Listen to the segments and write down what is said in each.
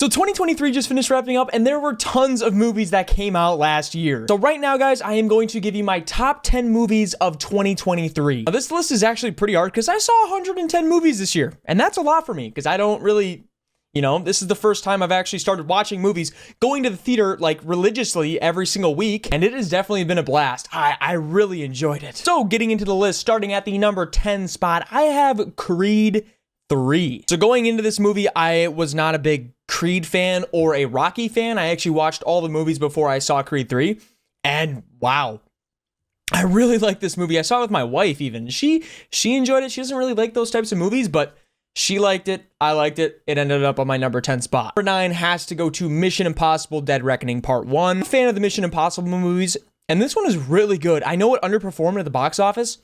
So 2023 just finished wrapping up, and there were tons of movies that came out last year. So right now, guys, I am going to give you my top 10 movies of 2023. Now, this list is actually pretty hard because I saw 110 movies this year, and that's a lot for me because I don't really, this is the first time I've actually started watching movies, going to the theater like religiously every single week, and it has definitely been a blast. I really enjoyed it. So getting into the list, starting at the number 10 spot, I have Creed 3. So going into this movie, I was not a big Creed fan or a Rocky fan. I actually watched all the movies before I saw Creed 3, and wow, I really like this movie. I saw it with my wife even. She enjoyed it. She doesn't really like those types of movies, but she liked it. I liked it. It ended up on my number 10 spot. Number 9 has to go to Mission Impossible Dead Reckoning Part 1. I'm a fan of the Mission Impossible movies, and this one is really good. I know it underperformed at the box office.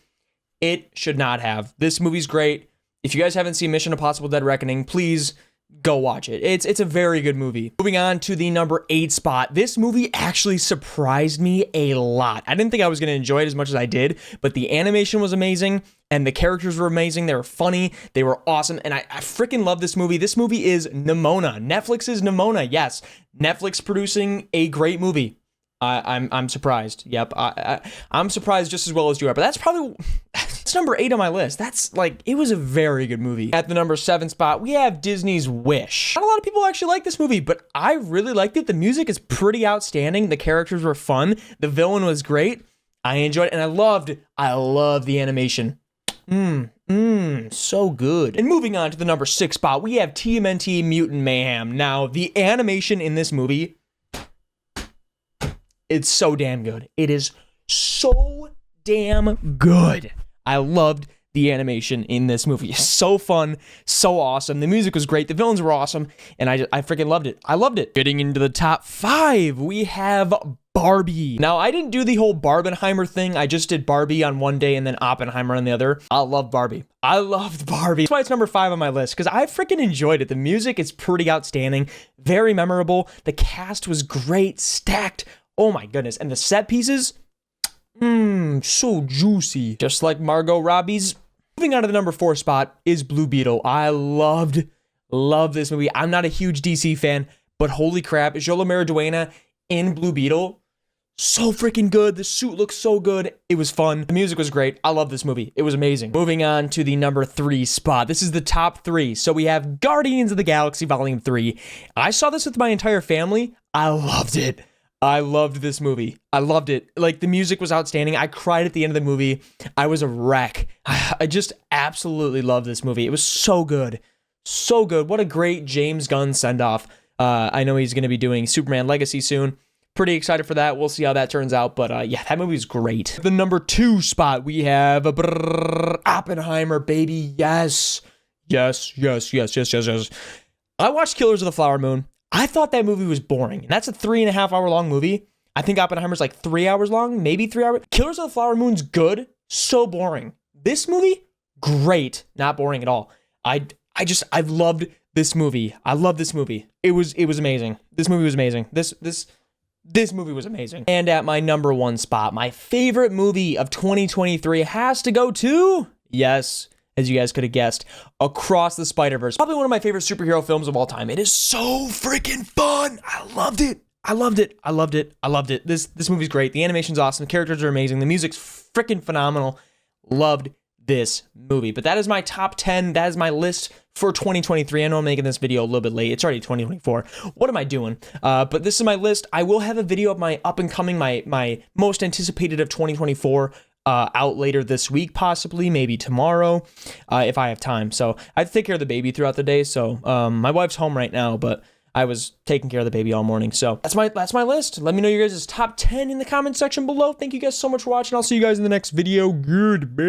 It should not have. This movie's great. If you guys haven't seen Mission Impossible Dead Reckoning, please go watch it. It's a very good movie. Moving on to the number 8 spot. This movie actually surprised me a lot. I didn't think I was going to enjoy it as much as I did, but the animation was amazing and the characters were amazing. They were funny. They were awesome. And I freaking love this movie. This movie is Nimona. Netflix's Nimona. Yes. Netflix producing a great movie. I'm surprised. Yep. I'm surprised just as well as you are, but that's probably... It's number 8 on my list. That's it was a very good movie. At the number 7 spot, we have Disney's Wish. Not a lot of people actually like this movie, but I really liked it. The music is pretty outstanding. The characters were fun. The villain was great. I enjoyed it, and I love the animation. So good. And moving on to the number 6 spot, we have TMNT Mutant Mayhem. Now, the animation in this movie, it's so damn good. It is so damn good. I loved the animation in this movie. So fun, so awesome. The music was great. The villains were awesome, and I freaking loved it. I loved it. Getting into the top 5, we have Barbie. Now, I didn't do the whole Barbenheimer thing. I just did Barbie on one day and then Oppenheimer on the other. I love Barbie. I loved Barbie. That's why it's number 5 on my list, because I freaking enjoyed it. The music is pretty outstanding, very memorable. The cast was great, stacked. Oh my goodness. And the set pieces, so juicy. Just like Margot Robbie's. Moving on to the number 4 spot is Blue Beetle. I love this movie. I'm not a huge DC fan, but holy crap, Jola Mariduena in Blue Beetle, so freaking good. The suit looks so good. It was fun. The music was great. I love this movie. It was amazing. Moving on to the number 3 spot. This is the top 3. So we have Guardians of the Galaxy Volume 3. I saw this with my entire family. I loved it. I loved this movie. I loved it. Like, the music was outstanding. I cried at the end of the movie. I was a wreck. I just absolutely love this movie. It was so good. So good. What a great James Gunn send-off. I know he's going to be doing Superman Legacy soon. Pretty excited for that. We'll see how that turns out. But yeah, that movie's great. The number 2 spot, we have Oppenheimer, baby. Yes. Yes. I watched Killers of the Flower Moon. I thought that movie was boring. And that's a 3.5 hour long movie. I think Oppenheimer's like 3 hours long, maybe 3 hours. Killers of the Flower Moon's good, so boring. This movie, great, not boring at all. I loved this movie. I love this movie. It was amazing. This movie was amazing. This movie was amazing. And at my number 1 spot, my favorite movie of 2023 has to go to, yes, as you guys could have guessed, Across the Spider-Verse. Probably one of my favorite superhero films of all time. It is so freaking fun. I loved it. This movie's great. The animation's awesome. The characters are amazing. The music's freaking phenomenal. Loved this movie. But that is my top 10. That is my list for 2023. I know I'm making this video a little bit late. It's already 2024. What am I doing? But this is my list. I will have a video of my up and coming, my most anticipated of 2024 out later this week, possibly, maybe tomorrow, if I have time. So I have to take care of the baby throughout the day. So my wife's home right now, but I was taking care of the baby all morning. So that's my list. Let me know your guys' top 10 in the comment section below. Thank you guys so much for watching. I'll see you guys in the next video. Goodbye.